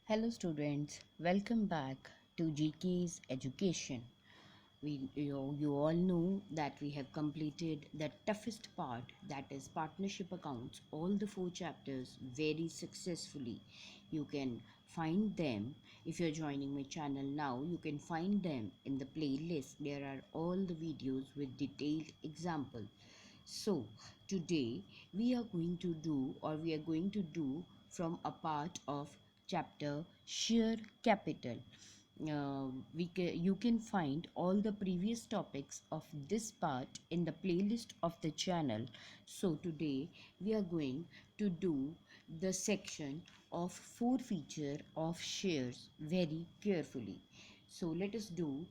Hello students, welcome back to GK's Education. You all know that we have completed the toughest part, that is partnership accounts, all the four chapters very successfully. You can find them if you're joining my channel now. You can find them in the playlist. There are all the videos with detailed examples. So today we are going to do from a part of chapter share capital. You can find all the previous topics of this part in the playlist of the channel. So today we are going to do the section of forfeiture of shares very carefully. So let us do.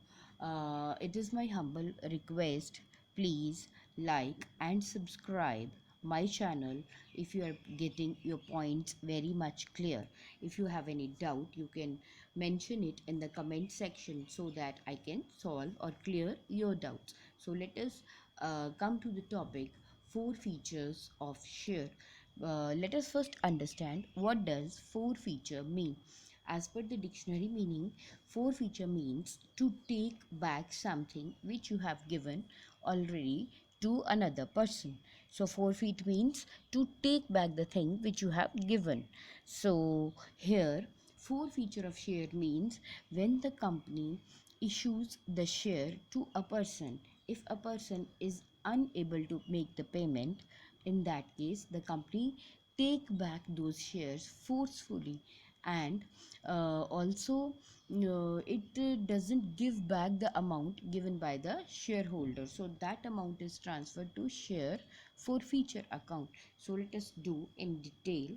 It is my humble request, please like and subscribe my channel if you are getting your points very much clear. If you have any doubt, you can mention it in the comment section so that I can solve or clear your doubts. So let us come to the topic, four features of share. Let us first understand what does forfeiture mean. As per the dictionary meaning, forfeiture means to take back something which you have given already to another person. So forfeit means to take back the thing which you have given. So here forfeiture of share means when the company issues the share to a person. If a person is unable to make the payment, in that case the company take back those shares forcefully, and also it doesn't give back the amount given by the shareholder, so that amount is transferred to share forfeiture account. So let us do in detail.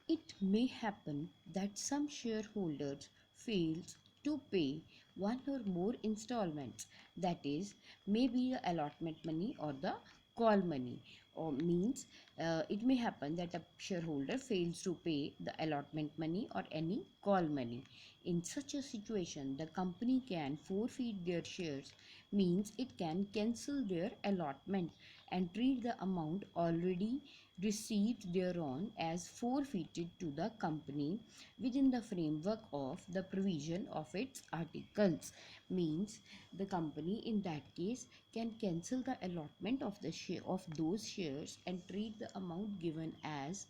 It may happen that some shareholders fails to pay one or more installments, that is, maybe the allotment money or the call money, or means it may happen that a shareholder fails to pay the allotment money or any call money. In such a situation, the company can forfeit their shares, means it can cancel their allotment and treat the amount already received thereon as forfeited to the company within the framework of the provision of its articles. Means the company in that case can cancel the allotment of the share of those shares and treat the amount given as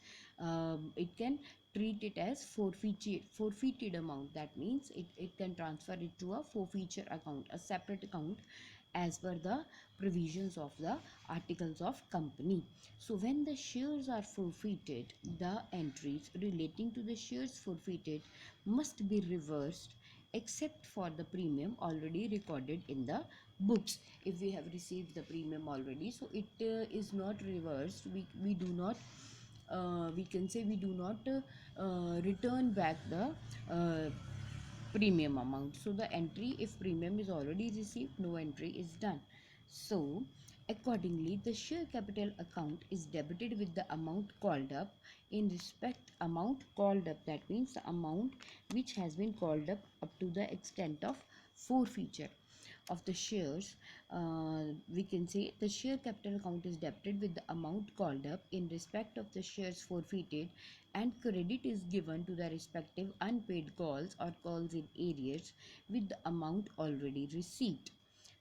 it can treat it as forfeited amount. That means it can transfer it to a forfeiture account, a separate account, as per the provisions of the articles of company. So when the shares are forfeited, the entries relating to the shares forfeited must be reversed except for the premium already recorded in the books. If we have received the premium already, so it is not reversed. We do not we can say we do not return back the uh, premium amount. So the entry, if premium is already received, no entry is done. So accordingly, the share capital account is debited with the amount called up in respect amount called up. That means the amount which has been called up to the extent of forfeiture of the shares. We can say the share capital account is debited with the amount called up in respect of the shares forfeited, and credit is given to the respective unpaid calls or calls in arrears with the amount already received.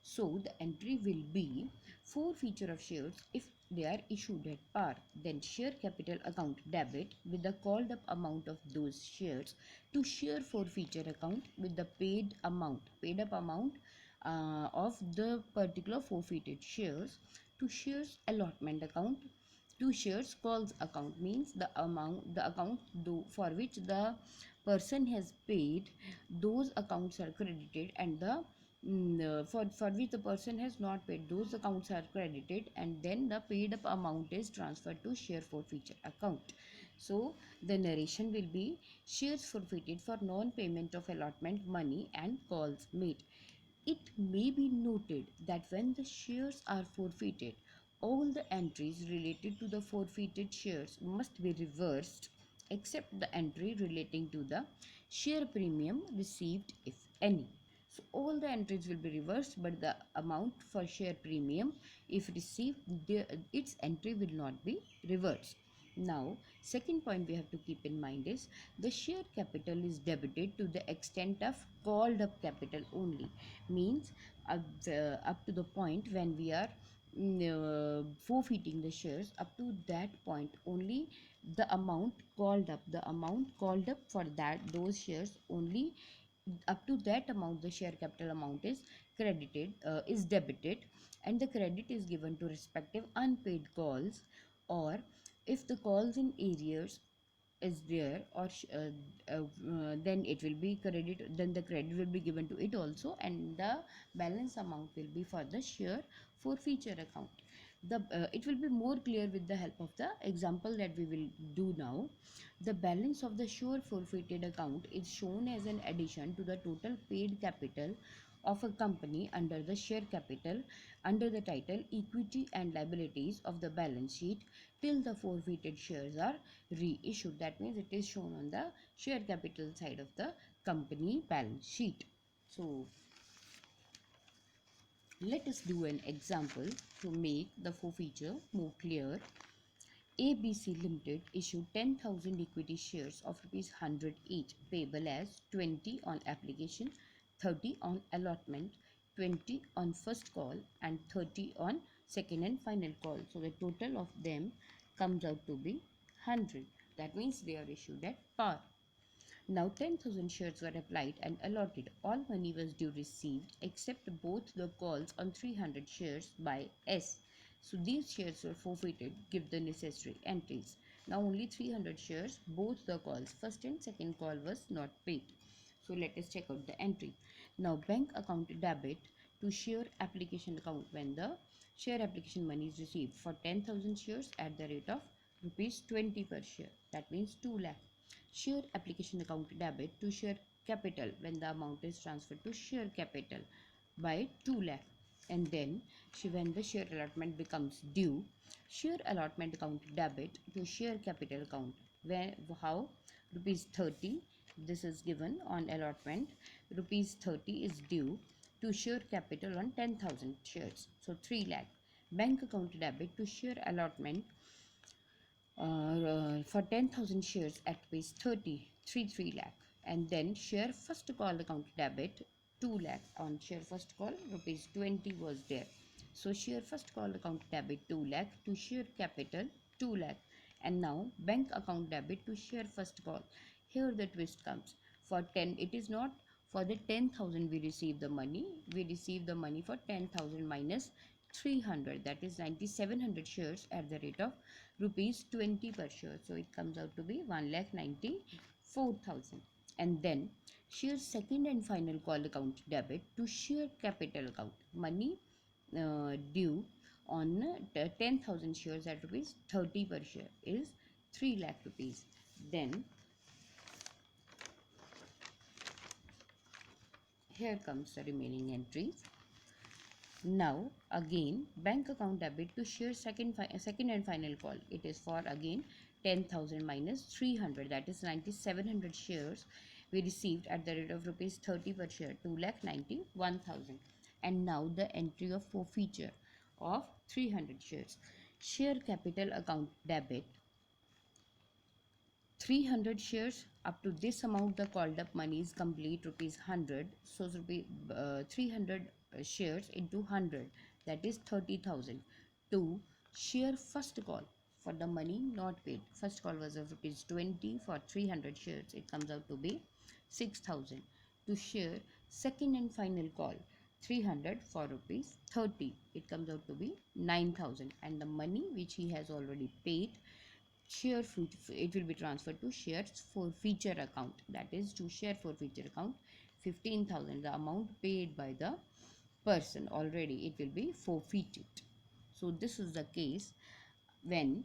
So the entry will be forfeiture of shares if they are issued at par. Then share capital account debit with the called up amount of those shares to share forfeiture account with the paid up amount of the particular forfeited shares to shares allotment account to shares calls account. Means the account for which the person has paid, those accounts are credited, and for which the person has not paid, those accounts are credited, and then the paid up amount is transferred to share forfeiture account. So the narration will be shares forfeited for non-payment of allotment money and calls made. It may be noted that when the shares are forfeited, all the entries related to the forfeited shares must be reversed except the entry relating to the share premium received, if any. So all the entries will be reversed, but the amount for share premium, if received, its entry will not be reversed. Now, second point we have to keep in mind is the share capital is debited to the extent of called up capital only. Means up to the point when we are forfeiting the shares, up to that point only the amount called up for that those shares only, up to that amount the share capital amount is is debited, and the credit is given to respective unpaid calls, or if the calls in arrears is there, or then it will be credit, then the credit will be given to it also, and the balance amount will be for the share forfeiture account. It will be more clear with the help of the example that we will do now. The balance of the share forfeited account is shown as an addition to the total paid capital of a company under the share capital under the title equity and liabilities of the balance sheet till the forfeited shares are reissued. That means it is shown on the share capital side of the company balance sheet. So let us do an example to make the forfeiture more clear. ABC Limited issued 10,000 equity shares of rupees 100 each, payable as 20 on application, 30 on allotment, 20 on first call, and 30 on second and final call. So the total of them comes out to be 100. That means they are issued at par. Now 10,000 shares were applied and allotted. All money was due received except both the calls on 300 shares by S. So these shares were forfeited. Give the necessary entries. Now only 300 shares, both the calls, first and second call, was not paid. So let us check out the entry. Now bank account debit to share application account when the share application money is received for 10,000 shares at the rate of rupees 20 per share. That means 2 lakh. Share application account debit to share capital when the amount is transferred to share capital by 2 lakh. And then when the share allotment becomes due, share allotment account debit to share capital account. When how? Rupees 30, this is given on allotment. Rupees 30 is due to share capital on 10,000 shares, so 3 lakh. Bank account debit to share allotment for 10,000 shares at rupees 30, 3 lakh. And then share first call account debit 2 lakh. On share first call rupees 20 was there, so share first call account debit 2 lakh to share capital 2 lakh. And now bank account debit to share first call. Here the twist comes. For 10, it is not for the 10,000 we receive the money. We receive the money for 10,000 minus 300, that is 9,700 shares at the rate of rupees 20 per share. So it comes out to be 1,94,000. And then share second and final call account debit to share capital account. Money due on 10,000 shares at rupees 30 per share is 3 lakh rupees. Then here comes the remaining entries. Now again bank account debit to share second and final call. It is for again 10,000 minus 300, that is 9,700 shares we received at the rate of rupees 30 per share, 2,91,000. And now the entry of forfeiture of 300 shares. Share capital account debit 300 shares. Up to this amount the called up money is complete rupees 100, so 300 shares into 100, that is 30,000. To share first call for the money not paid, first call was of rupees 20 for 300 shares, it comes out to be 6,000. To share second and final call 300 for rupees 30, it comes out to be 9,000. And the money which he has already paid, it will be transferred to shares forfeiture account, that is to share forfeiture account 15,000, the amount paid by the person already, it will be forfeited. So this is the case when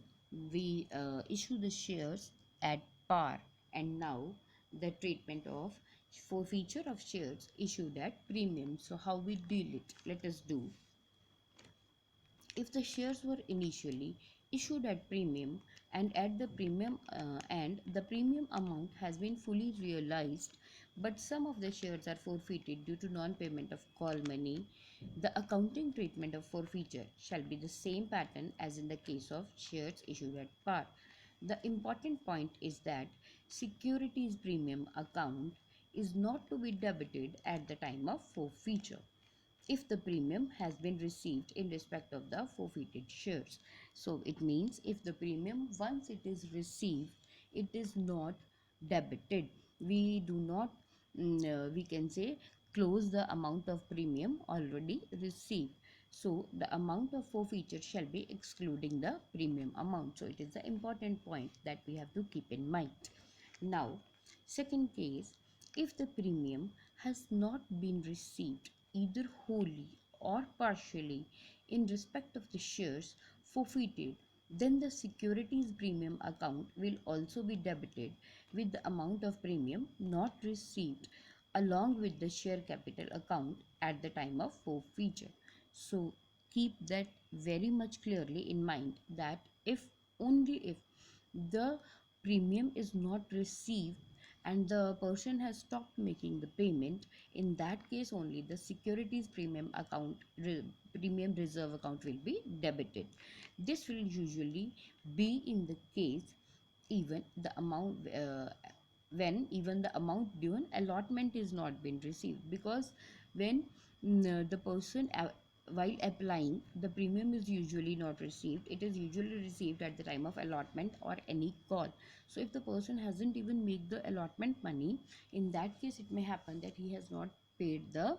we issue the shares at par, and now the treatment of forfeiture of shares issued at premium. So how we deal it, let us do. If the shares were initially issued at premium and the premium amount has been fully realized, but some of the shares are forfeited due to non-payment of call money, the accounting treatment of forfeiture shall be the same pattern as in the case of shares issued at par. The important point is that securities premium account is not to be debited at the time of forfeiture if the premium has been received in respect of the forfeited shares. So it means if the premium once it is received, it is not debited. We do not, we can say, close the amount of premium already received. So the amount of forfeiture shall be excluding the premium amount. So it is the important point that we have to keep in mind. Now, second case, if the premium has not been received either wholly or partially in respect of the shares forfeited, then the securities premium account will also be debited with the amount of premium not received along with the share capital account at the time of forfeiture. So keep that very much clearly in mind that if only if the premium is not received and the person has stopped making the payment, in that case only the securities premium account premium reserve account will be debited. This will usually be in the case even the amount when even the amount due allotment is not been received, because when the person while applying the premium is usually not received, it is usually received at the time of allotment or any call. So if the person hasn't even made the allotment money, in that case it may happen that he has not paid the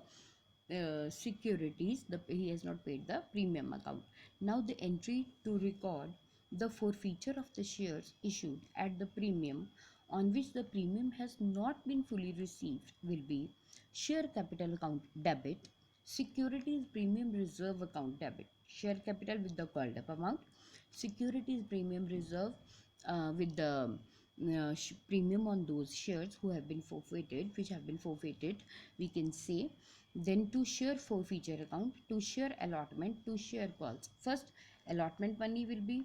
securities, he has not paid the premium account. Now the entry to record the forfeiture of the shares issued at the premium on which the premium has not been fully received will be share capital account debit, securities premium reserve account debit. Share capital with the called up amount, securities premium reserve with the premium on those shares who have been forfeited, which have been forfeited, we can say. Then to share forfeiture account, to share allotment, to share calls. First allotment money will be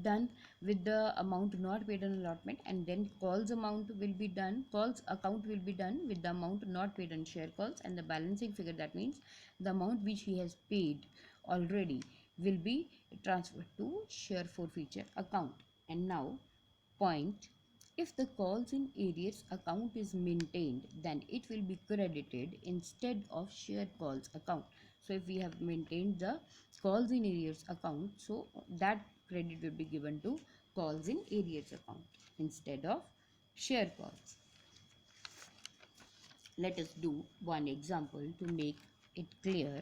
done with the amount not paid on allotment, and then calls amount will be done, calls account will be done with the amount not paid on share calls, and the balancing figure, that means the amount which he has paid already, will be transferred to share forfeiture account. And now point, if the calls in arrears account is maintained, then it will be credited instead of share calls account. So if we have maintained the calls in arrears account, so that credit will be given to calls in arrears account instead of share calls. Let us do one example to make it clear.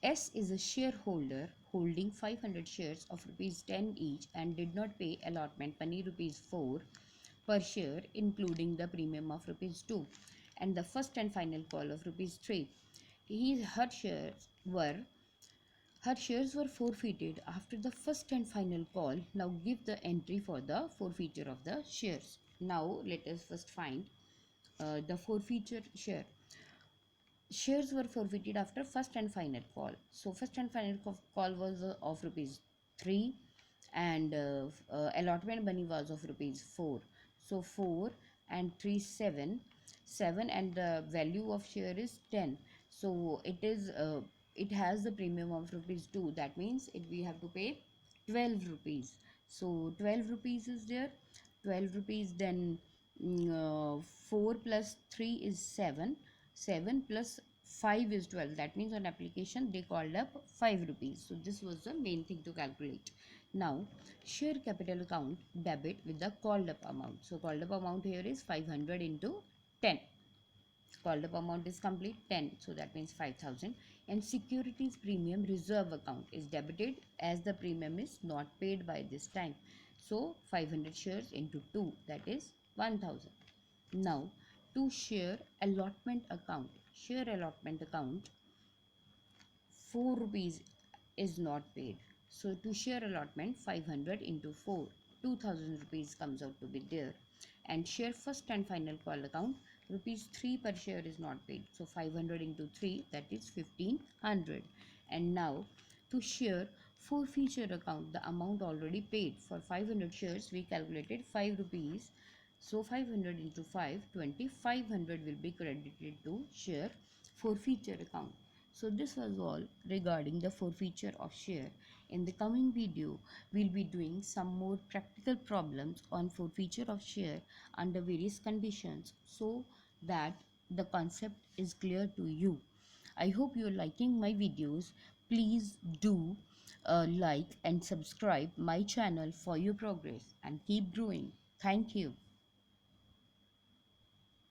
S is a shareholder holding 500 shares of rupees 10 each and did not pay allotment money rupees 4 per share, including the premium of rupees 2 and the first and final call of rupees 3. Her shares were forfeited after the first and final call. Now give the entry for the forfeiture of the shares. Now let us first find the forfeiture share. Shares were forfeited after first and final call. So first and final call was of rupees 3 and allotment money was of rupees 4. So 4 and 3 7 and the value of share is 10. So it has the premium of rupees 2. That means we have to pay 12 rupees. So 12 rupees is there, 12 rupees, then 4 plus 3 is 7, 7 plus 5 is 12. That means on application they called up 5 rupees. So this was the main thing to calculate. Now share capital account debit with the called up amount. So called up amount here is 500 into 10. Called up amount is complete 10, so that means 5,000. And securities premium reserve account is debited as the premium is not paid by this time. So 500 shares into 2, that is 1,000. Now to share allotment account, share allotment account, 4 rupees is not paid. So to share allotment, 500 into 4, 2000 rupees comes out to be there. And share first and final call account, rupees 3 per share is not paid. So 500 into 3, that is 1500. And now to share forfeiture account, the amount already paid for 500 shares, we calculated 5 rupees. So 500 into 5, 2500 will be credited to share forfeiture account. So this was all regarding the forfeiture of share. In the coming video, we'll be doing some more practical problems on forfeiture of share under various conditions so that the concept is clear to you. I hope you're liking my videos. Please do like and subscribe my channel for your progress and keep growing. Thank you.